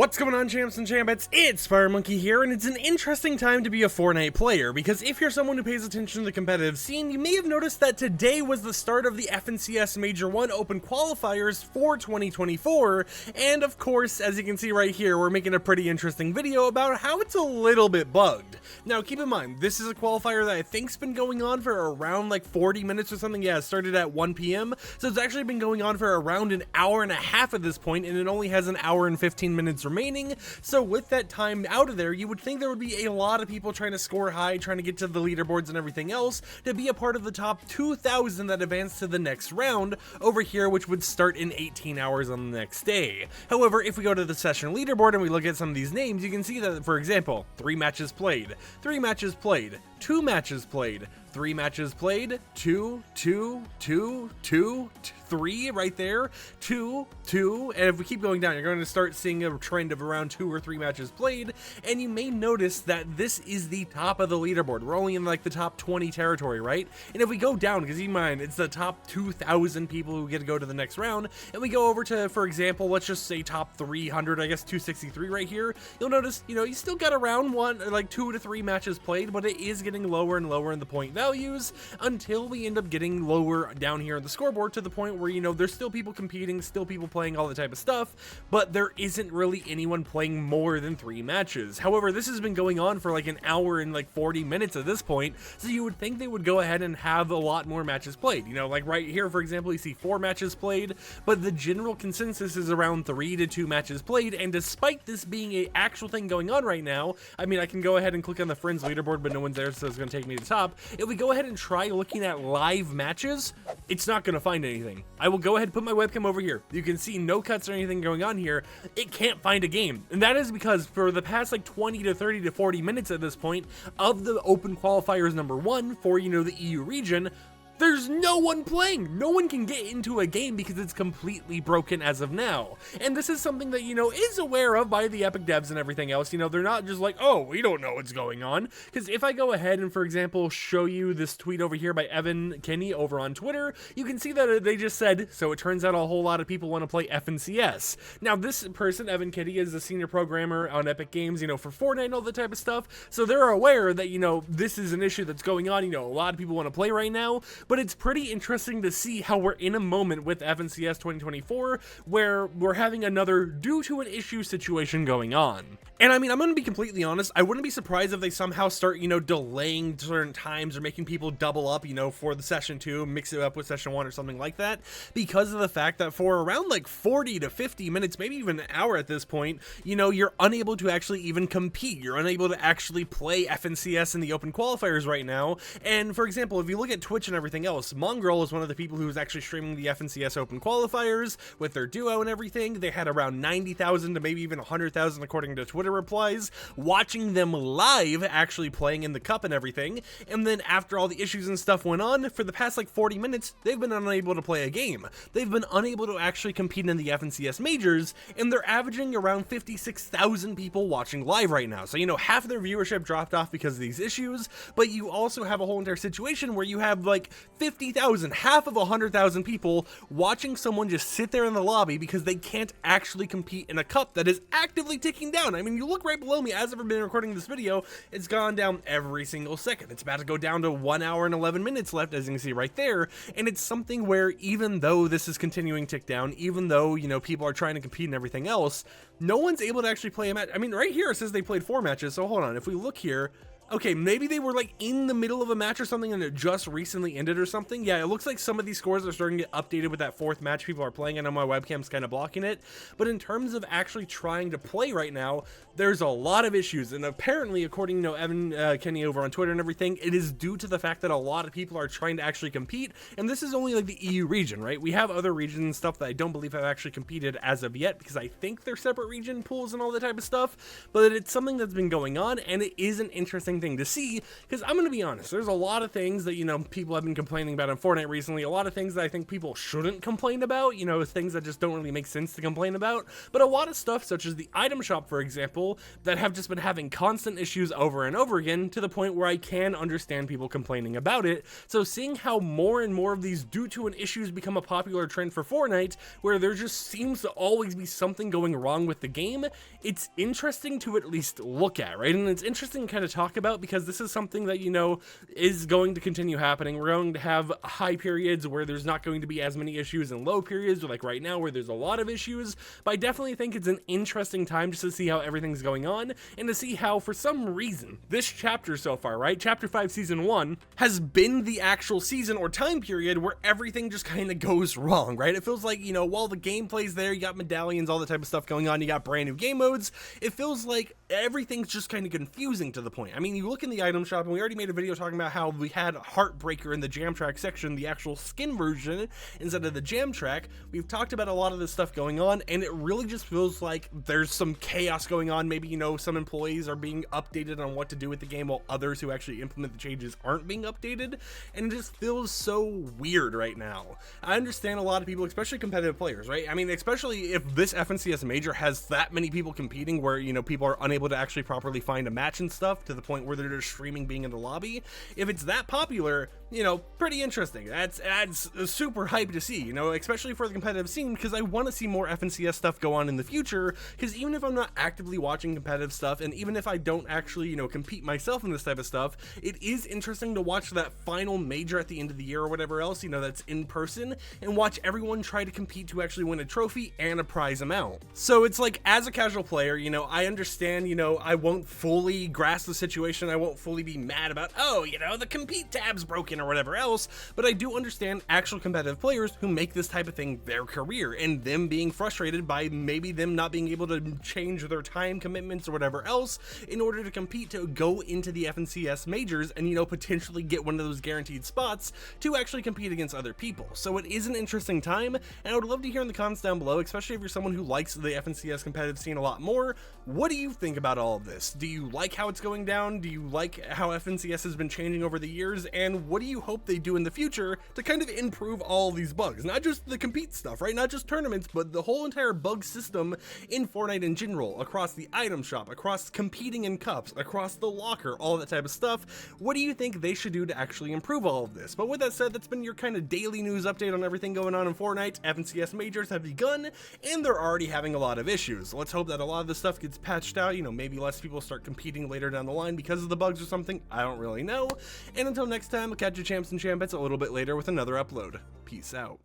What's going on, champs and champettes? It's FireMonkey here, and it's an interesting time to be a Fortnite player, because if you're someone who pays attention to the competitive scene, you may have noticed that today was the start of the FNCS Major 1 Open Qualifiers for 2024, and of course, as you can see right here, we're making a pretty interesting video about how it's a little bit bugged. Now, keep in mind, this is a qualifier that I think's been going on for around like 40 minutes or something. Yeah, it started at 1 p.m., so it's actually been going on for around an hour and a half at this point, and it only has an hour and 15 minutes remaining. So with that time out of there, you would think there would be a lot of people trying to score high, trying to get to the leaderboards and everything else to be a part of the top 2,000 that advance to the next round over here, which would start in 18 hours on the next day. However, if we go to the session leaderboard and we look at some of these names, you can see that, for example, 3 matches played, 3 matches played, 2 matches played, 3 matches played, 2, 2, 2, 2, 3 right there, 2, 2, and if we keep going down, you're going to start seeing a trend of around 2 or 3 matches played, and you may notice that this is the top of the leaderboard. We're only in like the top 20 territory, right? And if we go down, because keep in mind, it's the top 2,000 people who get to go to the next round, and we go over to, for example, let's just say top 300, I guess 263 right here, you'll notice, you still got around 2 to 3 matches played, but it is getting lower and lower in the point values until we end up getting lower down here on the scoreboard to the point where, there's still people competing, still people playing all the type of stuff, but there isn't really anyone playing more than 3 matches. However, this has been going on for like an hour and like 40 minutes at this point, so you would think they would go ahead and have a lot more matches played. Like right here, for example, you see 4 matches played, but the general consensus is around 3 to 2 matches played, and despite this being an actual thing going on right now, I mean, I can go ahead and click on the friends leaderboard, but no one's there, so it's going to take me to the top. If we go ahead and try looking at live matches, it's not going to find anything. I will go ahead and put my webcam over here. You can see no cuts or anything going on here. It can't find a game, and that is because for the past like 20 to 30 to 40 minutes at this point of the open qualifiers number 1 for, the EU region, there's no one playing. No one can get into a game because it's completely broken as of now. And this is something that, is aware of by the Epic devs and everything else. They're not just like, oh, we don't know what's going on. Because if I go ahead and, for example, show you this tweet over here by Evan Kenny over on Twitter, you can see that they just said, so it turns out a whole lot of people want to play FNCS. Now, this person, Evan Kenny, is a senior programmer on Epic Games, for Fortnite and all that type of stuff. So they're aware that, this is an issue that's going on. A lot of people want to play right now. But it's pretty interesting to see how we're in a moment with FNCS 2024 where we're having another due to an issue situation going on. And I mean, I'm going to be completely honest, I wouldn't be surprised if they somehow start, delaying certain times or making people double up, for the session 2, mix it up with session 1 or something like that, because of the fact that for around like 40 to 50 minutes, maybe even an hour at this point, you're unable to actually even compete. You're unable to actually play FNCS in the open qualifiers right now. And for example, if you look at Twitch and everything else, Mongrel is one of the people who's actually streaming the FNCS Open Qualifiers with their duo and everything. They had around 90,000 to maybe even 100,000 according to Twitter replies, watching them live actually playing in the cup and everything. And then after all the issues and stuff went on, for the past like 40 minutes, they've been unable to play a game. They've been unable to actually compete in the FNCS majors, and they're averaging around 56,000 people watching live right now. So, half of their viewership dropped off because of these issues, but you also have a whole entire situation where you have like 50,000, half of 100,000 people watching someone just sit there in the lobby because they can't actually compete in a cup that is actively ticking down. I mean, you look right below me, as I've been recording this video, it's gone down every single second. It's about to go down to 1 hour and 11 minutes left, as you can see right there, and it's something where even though this is continuing to tick down, even though, people are trying to compete and everything else, no one's able to actually play a match. I mean, right here it says they played 4 matches, so hold on, if we look here, okay, maybe they were like in the middle of a match or something and it just recently ended or something. Yeah, it looks like some of these scores are starting to get updated with that 4th match people are playing. I know my webcam's kind of blocking it, but in terms of actually trying to play right now, there's a lot of issues, and apparently, according to Evan Kenny over on Twitter and everything, it is due to the fact that a lot of people are trying to actually compete, and this is only like the EU region, right? We have other regions and stuff that I don't believe have actually competed as of yet, because I think they're separate region pools and all that type of stuff, but it's something that's been going on, and it is an interesting thing to see, because I'm going to be honest, there's a lot of things that, you know, people have been complaining about in Fortnite recently, a lot of things that I think people shouldn't complain about, you know, things that just don't really make sense to complain about, but a lot of stuff such as the item shop, for example, that have just been having constant issues over and over again, to the point where I can understand people complaining about it. So seeing how more and more of these due to an issues become a popular trend for Fortnite, where there just seems to always be something going wrong with the game, it's interesting to at least look at, right? And it's interesting to kind of talk about, because this is something that, you know, is going to continue happening. We're going to have high periods where there's not going to be as many issues, and low periods like right now where there's a lot of issues, but I definitely think it's an interesting time just to see how everything's going on, and to see how, for some reason, this chapter so far, right, chapter 5 season 1 has been the actual season or time period where everything just kind of goes wrong, right? It feels like, you know, while the gameplay's there, you got medallions, all the type of stuff going on, you got brand new game modes, it feels like everything's just kind of confusing to the point. I mean, you look in the item shop, and we already made a video talking about how we had Heartbreaker in the jam track section, the actual skin version instead of the jam track. We've talked about a lot of this stuff going on, and it really just feels like there's some chaos going on. Maybe, you know, some employees are being updated on what to do with the game, while others who actually implement the changes aren't being updated, and it just feels so weird right now. I understand a lot of people, especially competitive players, right? I mean, especially if this FNCS major has that many people competing, where, you know, people are unable to actually properly find a match and stuff, to the point where they're just streaming being in the lobby. If it's that popular, you know, pretty interesting. That's super hype to see, you know, especially for the competitive scene, because I want to see more FNCS stuff go on in the future, because even if I'm not actively watching competitive stuff, and even if I don't actually, you know, compete myself in this type of stuff, it is interesting to watch that final major at the end of the year or whatever else, you know, that's in person, and watch everyone try to compete to actually win a trophy and a prize amount. So it's like, as a casual player, you know, I understand, you know, I won't fully grasp the situation, I won't fully be mad about, oh, you know, the compete tab's broken or whatever else, but I do understand actual competitive players who make this type of thing their career, and them being frustrated by maybe them not being able to change their time commitments or whatever else in order to compete to go into the FNCS majors and, you know, potentially get one of those guaranteed spots to actually compete against other people. So it is an interesting time, and I would love to hear in the comments down below, especially if you're someone who likes the FNCS competitive scene a lot more, what do you think about all of this? Do you like how it's going down? Do you like how FNCS has been changing over the years? And what do you hope they do in the future to kind of improve all of these bugs? Not just the compete stuff, right? Not just tournaments, but the whole entire bug system in Fortnite in general, across the item shop, across competing in cups, across the locker, all that type of stuff. What do you think they should do to actually improve all of this? But with that said, that's been your kind of daily news update on everything going on in Fortnite. FNCS majors have begun, and they're already having a lot of issues. Let's hope that a lot of this stuff gets patched out, you know, maybe less people start competing later down the line because of the bugs or something. I don't really know. And until next time, I'll catch you champs and champettes a little bit later with another upload. Peace out.